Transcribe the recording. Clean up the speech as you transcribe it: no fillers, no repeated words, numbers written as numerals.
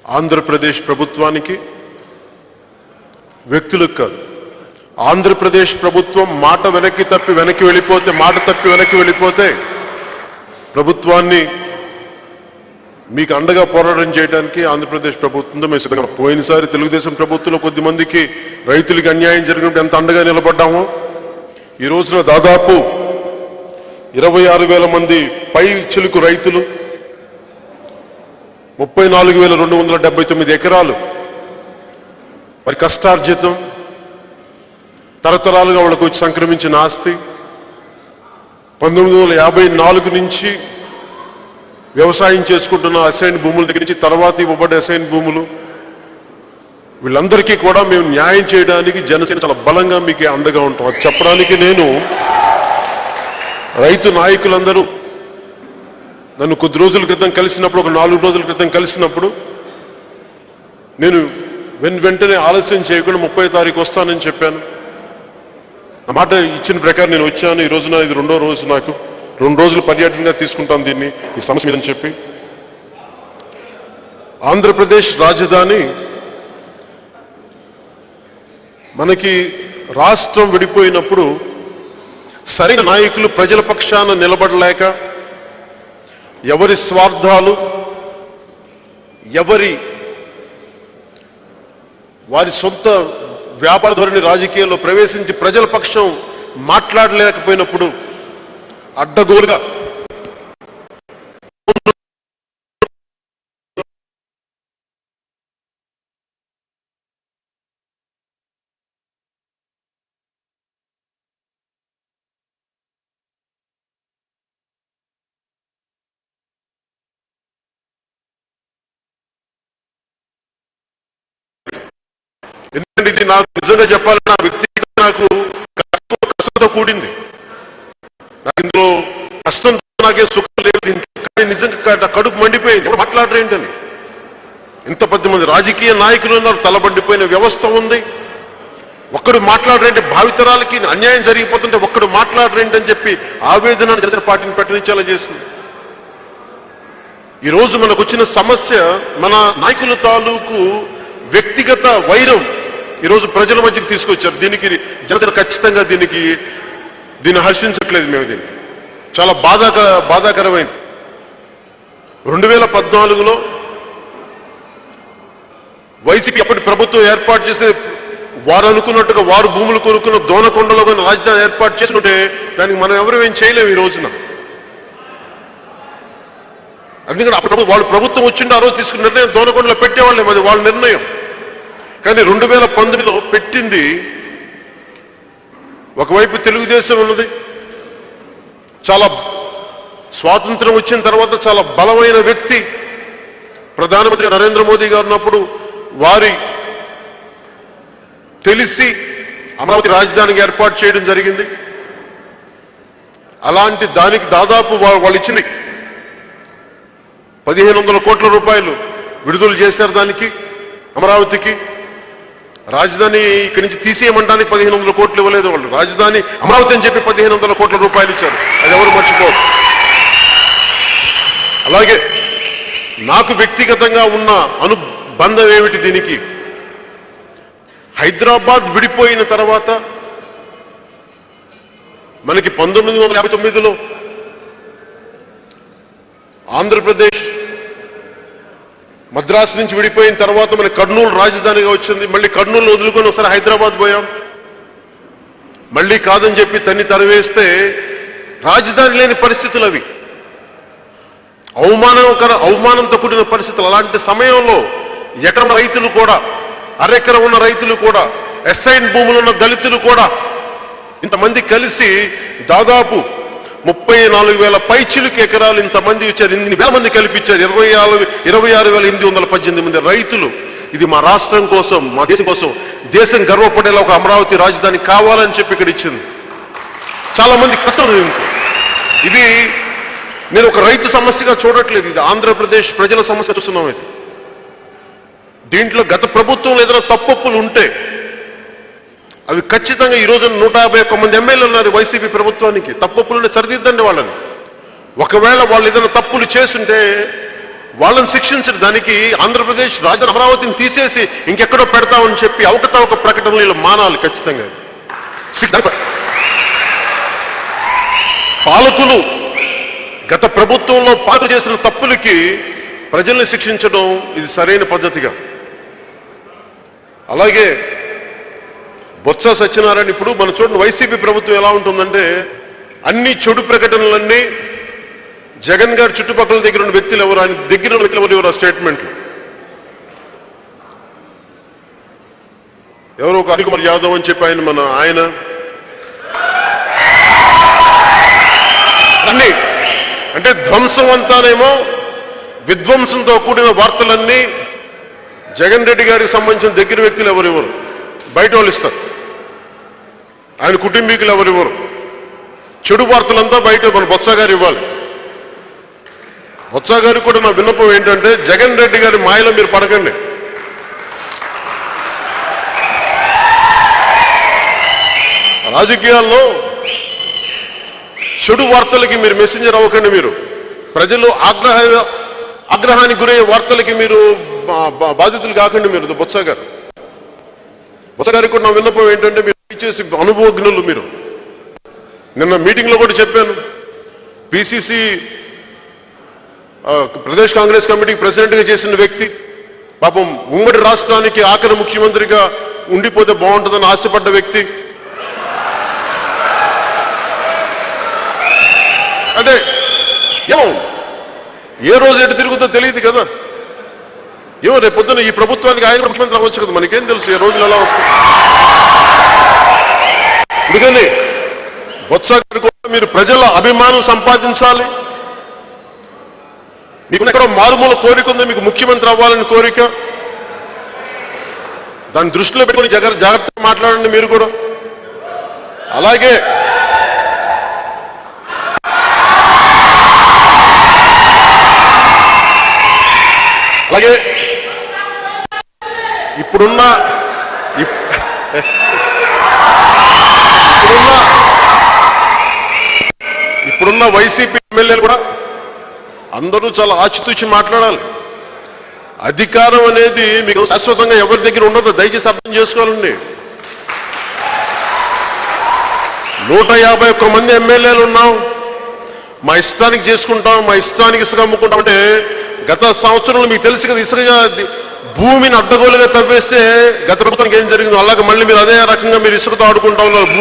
ఆంధ్రప్రదేశ్ ప్రభుత్వానికి, వ్యక్తులకు కాదు. ఆంధ్రప్రదేశ్ ప్రభుత్వం మాట వెనక్కి వెళ్ళిపోతే ప్రభుత్వాన్ని మీకు అండగా పోరాటం చేయడానికి ఆంధ్రప్రదేశ్ ప్రభుత్వంతో మేము సిద్ధంగా. పోయినసారి తెలుగుదేశం ప్రభుత్వంలో కొద్ది మందికి రైతులకు అన్యాయం జరిగినప్పుడు ఎంత అండగా నిలబడ్డామో, ఈ రోజున దాదాపు 26,000 మంది పై చిలుకు రైతులు, 34,279 ఎకరాలు వారి కష్టార్జితం, తరతరాలుగా వాళ్ళకు వచ్చి సంక్రమించిన ఆస్తి, 1954 నుంచి వ్యవసాయం చేసుకుంటున్న అసైన్ భూముల దగ్గర నుంచి తర్వాత ఇవ్వబడే అసైన్ భూములు, వీళ్ళందరికీ కూడా మేము న్యాయం చేయడానికి జనసేన చాలా బలంగా మీకు అండగా ఉంటాం. అది చెప్పడానికి నేను రైతు నాయకులందరూ నన్ను కొద్ది రోజుల క్రితం కలిసినప్పుడు, ఒక 4 రోజుల క్రితం కలిసినప్పుడు నేను వెంటనే ఆలస్యం చేయకుండా 30వ తారీఖు వస్తానని చెప్పాను. ఆ మాట ఇచ్చిన ప్రకారం నేను వచ్చాను. ఈ రోజున ఇది 2వ రోజు. నాకు 2 రోజులు పర్యటనగా తీసుకుంటాను దీన్ని, ఈ సమస్య మీదని చెప్పి. ఆంధ్రప్రదేశ్ రాజధాని మనకి రాష్ట్రం విడిపోయినప్పుడు సరైన నాయకులు ప్రజల పక్షాన నిలబడలేక, ఎవరి స్వార్థాలు, వారి సొంత వ్యాపార ధోరణి రాజకీయాల్లో ప్రవేశించి ప్రజల పక్షం మాట్లాడలేకపోయినప్పుడు అడ్డగోలుగా ఎందుకంటే ఇది నాకు నిజంగా చెప్పాలి, నా వ్యక్తిగత నాకు కష్టంతో కూడింది. నాకు ఇందులో కష్టంతో నాకే సుఖం లేదు. కానీ నిజంగా కడుపు మండిపోయింది. మాట్లాడరేంటని, ఇంత 10 మంది రాజకీయ నాయకులు ఉన్నారు, తలబండిపోయిన వ్యవస్థ ఉంది. ఒక్కడు మాట్లాడరేంటి, భావితరాలకి అన్యాయం జరిగిపోతుంటే ఒక్కడు మాట్లాడరేంటని చెప్పి ఆవేదన జనసేన పార్టీని ప్రకటించేలా చేసింది. ఈరోజు మనకు వచ్చిన సమస్య, మన నాయకుల తాలూకు వ్యక్తిగత వైరం ఈరోజు ప్రజల మధ్యకి తీసుకొచ్చారు. దీనికి జనసేన ఖచ్చితంగా దీన్ని హర్షించట్లేదు. మేము దీన్ని చాలా బాధాకరమైంది. 2014లో వైసీపీ అప్పటి ప్రభుత్వం ఏర్పాటు చేసే, వారు అనుకున్నట్టుగా వారు భూములు కొనుక్కున్న దోనకొండలో కొన్ని రాజధాని ఏర్పాటు చేసుకుంటే దానికి మనం ఎవరు ఏం చేయలేము ఈ రోజున. అందుకని అప్పుడు వాళ్ళు ప్రభుత్వం వచ్చిండే ఆ రోజు తీసుకున్న నిర్ణయం దోనకొండలో పెట్టేవాళ్ళే, అది వాళ్ళ నిర్ణయం. కానీ 2019లో పెట్టింది, ఒకవైపు తెలుగుదేశం ఉన్నది, చాలా స్వాతంత్రం వచ్చిన తర్వాత చాలా బలమైన వ్యక్తి ప్రధానమంత్రి నరేంద్ర మోదీ గారు ఉన్నప్పుడు వారి తెలిసి అమరావతి రాజధానికి ఏర్పాటు చేయడం జరిగింది. అలాంటి దానికి దాదాపు వాళ్ళు ఇచ్చింది 1,500 కోట్ల రూపాయలు విడుదల చేశారు. దానికి అమరావతికి రాజధాని ఇక్కడి నుంచి తీసేయమంటానికి 1,500 కోట్లు ఇవ్వలేదు వాళ్ళు. రాజధాని అమరావతి అని చెప్పి 1,500 కోట్ల రూపాయలు ఇచ్చారు. అది ఎవరు మర్చిపోరు. అలాగే నాకు వ్యక్తిగతంగా ఉన్న అనుబంధం ఏమిటి దీనికి, హైదరాబాద్ విడిపోయిన తర్వాత మనకి 1959లో ఆంధ్రప్రదేశ్ మద్రాసు నుంచి విడిపోయిన తర్వాత మనకి కర్నూలు రాజధానిగా వచ్చింది. మళ్ళీ కర్నూలు వదులుకొని ఒకసారి హైదరాబాద్ పోయాం. మళ్ళీ కాదని చెప్పి తరివేస్తే రాజధాని లేని పరిస్థితులు అవి, అవమానంతో కూడిన పరిస్థితులు. అలాంటి సమయంలో ఎకరం రైతులు కూడా, అరెకరం ఉన్న రైతులు కూడా, అసైన్ భూములు ఉన్న దళితులు కూడా ఇంతమంది కలిసి దాదాపు 34,000 పైచిలుకు ఎకరాలు ఇంతమంది ఇచ్చారు. 8,000 మంది కల్పించారు. 26,818 మంది రైతులు. ఇది మా రాష్ట్రం కోసం, మా దేశం కోసం, దేశం గర్వపడేలా ఒక అమరావతి రాజధాని కావాలని చెప్పి ఇక్కడ ఇచ్చింది. చాలా మంది కష్టం. ఇది నేను ఒక రైతు సమస్యగా చూడట్లేదు, ఇది ఆంధ్రప్రదేశ్ ప్రజల సమస్య చూస్తున్నాం. ఇది దీంట్లో గత ప్రభుత్వంలో ఏదైనా తప్పులు ఉంటే అవి ఖచ్చితంగా ఈ రోజు 151 మంది ఎమ్మెల్యేలు ఉన్నారు వైసీపీ ప్రభుత్వానికి. తప్పులను సరిదిద్దండి వాళ్ళని. ఒకవేళ వాళ్ళు ఏదైనా తప్పులు చేస్తుంటే వాళ్ళని శిక్షించడం దానికి ఆంధ్రప్రదేశ్ రాజధాని అమరావతిని తీసేసి ఇంకెక్కడో పెడతామని చెప్పి అవకతవక ప్రకటనలు వీళ్ళు మానాలి ఖచ్చితంగా. పాలకులు గత ప్రభుత్వంలో పాలకులు చేసిన తప్పులకి ప్రజల్ని శిక్షించడం ఇది సరైన పద్ధతిగా. అలాగే బొత్స సత్యనారాయణ ఇప్పుడు మనం చూడండి, వైసీపీ ప్రభుత్వం ఎలా ఉంటుందంటే అన్ని చెడు ప్రకటనలన్నీ జగన్ గారి చుట్టుపక్కల దగ్గర ఉన్న వ్యక్తులు ఎవరు, ఆయన దగ్గర ఉన్న వ్యక్తులు ఎవరు స్టేట్మెంట్లు. ఎవరో ఒక అనిల్ కుమార్ యాదవ్ అని చెప్పి ఆయన అన్ని అంటే ధ్వంసం అంతానేమో విధ్వంసంతో కూడిన వార్తలన్నీ జగన్ రెడ్డి గారికి సంబంధించిన దగ్గర వ్యక్తులు ఎవరెవరు బయట వాళ్ళు ఇస్తారు, ఆయన కుటుంబీకులు ఎవరెవరు. చెడు వార్తలంతా బయట మన బొత్స గారు ఇవ్వాలి. బొత్స గారికి కూడా నా విన్నపం ఏంటంటే జగన్ రెడ్డి గారి మాయలో మీరు పడకండి. రాజకీయాల్లో చెడు వార్తలకి మీరు మెసెంజర్ అవ్వకండి. మీరు ప్రజలు ఆగ్రహానికి గురయ్యే వార్తలకి మీరు బాధితులు కాకండి. మీరు బొత్స గారికి కూడా నా విన్నపం ఏంటంటే మీరు దయచేసి అనుభవజ్ఞులు. మీరు నిన్న మీటింగ్ లో కూడా చెప్పాను, పిసిసి ప్రదేశ్ కాంగ్రెస్ కమిటీకి ప్రెసిడెంట్ గా చేసిన వ్యక్తి, పాపం ఉమ్మడి రాష్ట్రానికి ఆఖరి ముఖ్యమంత్రిగా ఉండిపోతే బాగుంటుందని ఆశపడ్డ వ్యక్తి. అంటే ఏమో ఏ రోజు ఎటు తిరుగుతో తెలియదు కదా. ఏమో రేపు పొద్దున ఈ ప్రభుత్వానికి ఆయన ముఖ్యమంత్రి అవ్వచ్చు కదా, మనకేం తెలుసు ఏ రోజులు ఎలా వస్తుంది. అందుకని బొత్స గారు కూడా మీరు ప్రజల అభిమానం సంపాదించాలి. మీకు ఎక్కడో మారుమూల కోరిక ఉంది, మీకు ముఖ్యమంత్రి అవ్వాలని కోరిక, దాన్ని దృష్టిలో పెట్టుకుని జాగ్రత్తగా మాట్లాడండి మీరు కూడా. అలాగే ఇప్పుడున్న వైసీపీ ఎమ్మెల్యేలు కూడా అందరూ చాలా ఆచితూచి మాట్లాడాలి. అధికారం అనేది మీకు శాశ్వతంగా ఎవరి దగ్గర ఉండదు, దయచేసి అర్థం చేసుకోవాలండి. 151 మంది ఎమ్మెల్యేలు ఉన్నాం, మా ఇష్టానికి చేసుకుంటాం, మా ఇష్టానికి ఇసుక అమ్ముకుంటాం. అంటే గత సంవత్సరంలో మీకు తెలుసు కదా, ఇసుక భూమిని అడ్డగోలుగా తవ్వేస్తే గత ప్రభుత్వానికి ఏం జరిగిందో అలాగే మళ్ళీ మీరు అదే రకంగా మీరు ఇసుకతో ఆడుకుంటా ఉన్నారు.